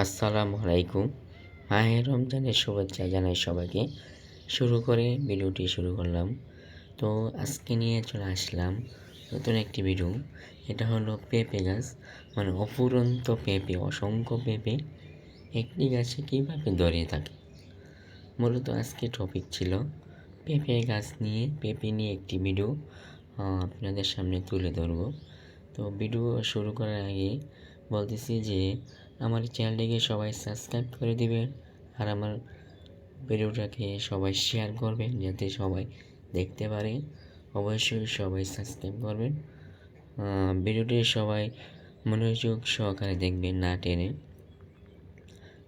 আসসালামু আলাইকুম। মাহে রমজানের শুভেচ্ছা জানাই সবাইকে। ভিডিওটি শুরু করলাম। তো আজকে নিয়ে চলে আসলাম নতুন একটি ভিডিও। এটা হলো পেঁপে গাছ, মানে অফুরন্ত পেঁপে, অসংখ্য পেঁপে একটি গাছে কীভাবে দাঁড়িয়ে থাকে। মূলত আজকে টপিক ছিল পেঁপে নিয়ে একটি ভিডিও আপনাদের সামনে তুলে ধরব। তো ভিডিও শুরু করার আগে বলতেছি যে আমার চ্যানেলটিকে সবাই সাবস্ক্রাইব করে দিবেন, আর আমার ভিডিওটাকে সবাই শেয়ার করবেন যাতে সবাই দেখতে পারে। অবশ্যই সবাই সাবস্ক্রাইব করবেন। ভিডিওটি সবাই মনোযোগ সহকারে দেখবেন, না টেনে।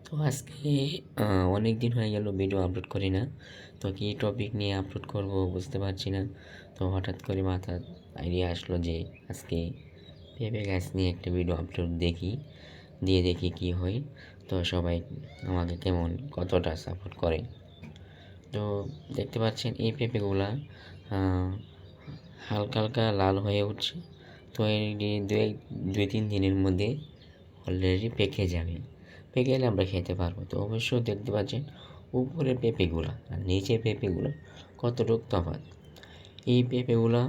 তো আজকে অনেক দিন হয়ে গেল ভিডিও আপলোড করি না। তো কী টপিক নিয়ে আপলোড করব বুঝতে পারছি না। তো হঠাৎ করে মাথার আইডিয়া আসলো যে আজকে পেঁপে গাছ নিয়ে একটা ভিডিও আপলোড দেখি কি হয়। তো সবাই আমাকে কতটা সাপোর্ট করে। তো দেখতে পাচ্ছেন এই পেঁপেগুলা হালকা হালকা লাল হয়ে উঠছে। তো এই 2-3 দিনের মধ্যে অলরেডি পেকে যাবে। পেকে গেলে আমরা খেতে পারবো। তো অবশ্যই দেখতে পাচ্ছেন উপরের পেঁপেগুলা আর নিচের পেঁপেগুলো কতটুকু তফাৎ। এই পেঁপেগুলা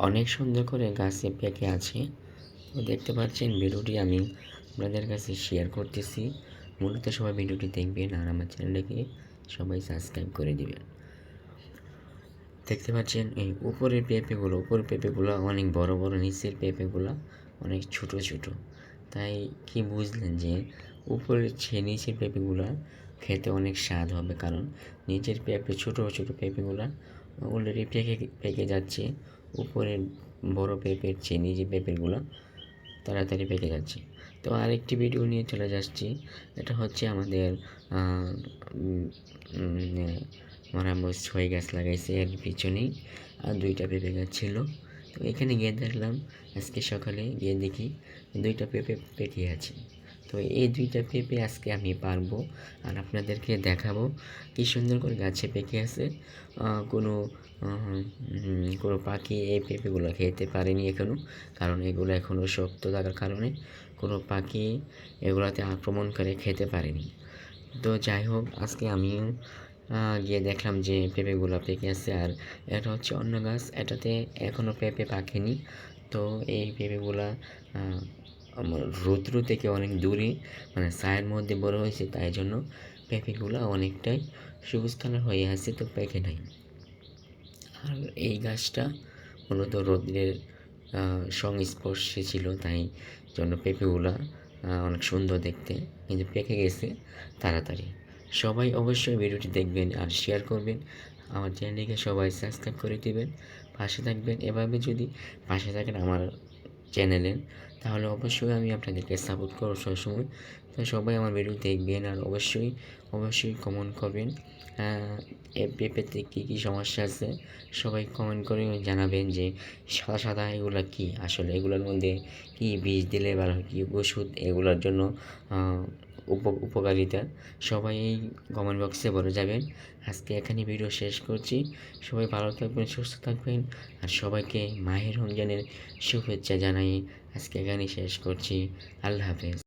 অনেক সুন্দর করে গাছে পেকে আছে। তো দেখতে পাচ্ছেন ভিডিওটি আমি আপনাদের কাছে শেয়ার করতেছি। মূলত সবাই ভিডিওটি দেখবেন আর আমার চ্যানেলটাকে সবাই সাবস্ক্রাইব করে দিবেন। দেখতে পাচ্ছেন এই উপরের পেঁপেগুলো অনেক বড় বড়, নিচের পেঁপেগুলো অনেক ছোট ছোট। তাই কি বুঝলেন যে নিচের পেঁপেগুলো খেতে অনেক স্বাদ হবে, কারণ নিচের ছোট ছোট পেঁপেগুলো অলরেডি পেকে যাচ্ছে। উপরের বড় পেঁপের চেয়ে নিচের পেঁপেগুলো তাড়াতাড়ি পেকে যাচ্ছে। তো আরেকটি ভিডিও নিয়ে চলে যাচ্ছি। এটা হচ্ছে আমাদের আমার আম্মু 6 গাছ লাগাইছে, এর পিছনেই আর 2টা পেঁপে গাছ ছিল। তো এখানে গিয়ে দেখলাম, আজকে সকালে গিয়ে দেখি 2টা পেঁপে পেকে আছে। তো এই 2টা পেঁপে আজকে আমি পারবো আর আপনাদেরকে দেখাবো কি সুন্দর করে গাছে পেকে আছে। কোনো কোনো পাখি এই পেঁপেগুলো খেতে পারেনি এখনও, কারণ এগুলো এখনও শক্ত থাকার কারণে কোনো পাখি এগুলাতে আক্রমণ করে খেতে পারেনি। তো যাই হোক, আজকে আমিও গিয়ে দেখলাম যে পেঁপেগুলো পেকে আছে, আর এটা হচ্ছে অন্য গাছ, এটাতে এখনও পেঁপে পাকেনি। তো এই পেঁপেগুলা আমার রৌদ্র থেকে অনেক দূরে, মানে ছায়ের মধ্যে বড় হয়েছে, তাই জন্য পেঁপেগুলো অনেকটাই সবুজ কালার হয়ে আছে, তো পেকে নাই। আর এই গাছটা মূলত রৌদ্রের সংস্পর্শে ছিল, তাই জন্য পেঁপেগুলা অনেক সুন্দর দেখতে, কিন্তু পেকে গেছে তাড়াতাড়ি। সবাই অবশ্যই ভিডিওটি দেখবেন আর শেয়ার করবেন। আমার চ্যানেলটিকে সবাই সাবস্ক্রাইব করে দিবেন, পাশে থাকবেন। এভাবে যদি পাশে থাকেন আমার চ্যানেলের, তাহলে অবশ্যই আমি আপনাদেরকে সাপোর্ট করব সবসময়। তো সবাই আমার ভিডিও দেখবেন আর অবশ্যই কমেন্ট করবেন। পেঁপেতে কী সমস্যা আছে সবাই কমেন্ট করে জানাবেন যে সাদা সাদা এগুলো কি, আসলে এগুলোর মধ্যে কি বীজ দিলে ভালো হয়, কি ওষুধ এগুলোর জন্য উপকারিতা, সবাই এই কমেন্ট বক্সে বলে যাবেন। আজকে এখানে ভিডিও শেষ করছি। সবাই ভালো থাকবেন, সুস্থ থাকবেন, আর সবাইকে মাহে রমজানের শুভেচ্ছা জানাই আজকে এখানে শেষ করছি। আল্লাহ হাফেজ।